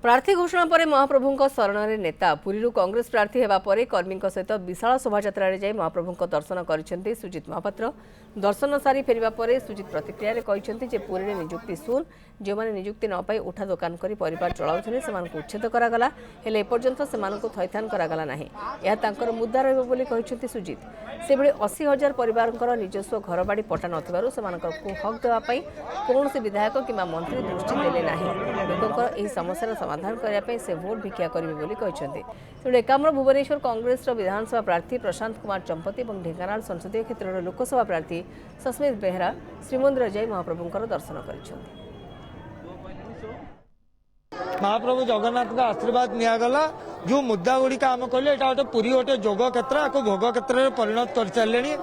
प्रार्थी घोषणा पर महाप्रभु शरण में नेता पुरी कांग्रेस प्रार्थी होगा कर्मी सहित विशाल शोभायात्रा महाप्रभु दर्शन कर सुजित महापात्र दर्शन सारी फेरिबा परे सुजित प्रतिक्रिया कहते पुरी में निजुक्ति शून जो मैंने निजुक्ति न पाई उठा दुकान कर परिवार चलाउथिले सेमानकु उच्छेद करागला हेले एपर्यंत सेमानकु थैथान करागला नाही यह तांकर मुद्दा रहबो बोली कहछन्ती सुजित सेबळे 80,000 परिवारंकर निजस्व घरबाड़ी पटा नथिबारु सेमानकु हक देवा पई कौनसी विधायक किंवा मंत्री दृष्टि देले नाही लोकंकर एही समस्यार समाधान करने पे से भोट भिक्षा करेंगे बोली कहते तेणु एकाम्र भुवनेश्वर कांग्रेस विधानसभा प्रार्थी प्रशांत कुमार चंपती और ढेंकानाल संसदीय क्षेत्र लोकसभा प्रार्थी सस्मित बेहरा श्रीमंदिर जाई महाप्रभुंकर दर्शन कर महाप्रभु जगन्नाथ का आशीर्वाद निगला जो मुद्दा गुड़िक आम कहले यहाँ गोटे पुरी गोटे जोग क्षेत्र या भोग क्षेत्र में परिणत कर सारे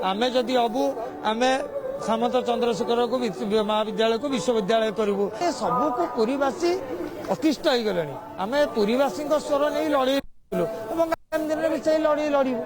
आम जदि हबू आम सामंत चंद्रशेखर को महाविद्यालय को विश्वविद्यालय करूँ सबू को पुरीवासी अतिष्ठ हो गले आम पुरीवासी स्वर नहीं लड़ू दिन भी से लड़ू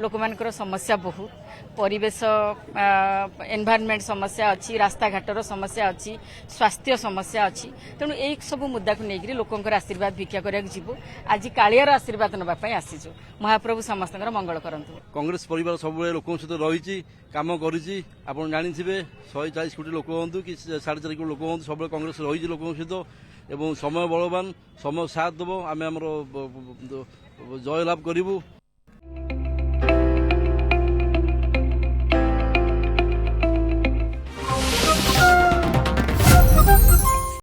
लोक मानकर समस्या बहुत परिवेश एनवायरनमेंट समस्या अच्छी रास्ता घाटर समस्या अच्छी स्वास्थ्य समस्या अच्छी तेणु यही सब मुद्दा को लेकर लोकंर आशीर्वाद भिक्षा करने जीवु आज कालियार आशीर्वाद नापी आसीचु महाप्रभु समस्त मंगल करंतु। कांग्रेस परिवार सब लोक सहित रही काम कर जाथे 140 कोटी लोक हूँ कि 4.5 कोटी लोक हूँ सब कांग्रेस रही लोक सहित एवं समय बलवान समय साथ देव आम जय लाभ करूँ।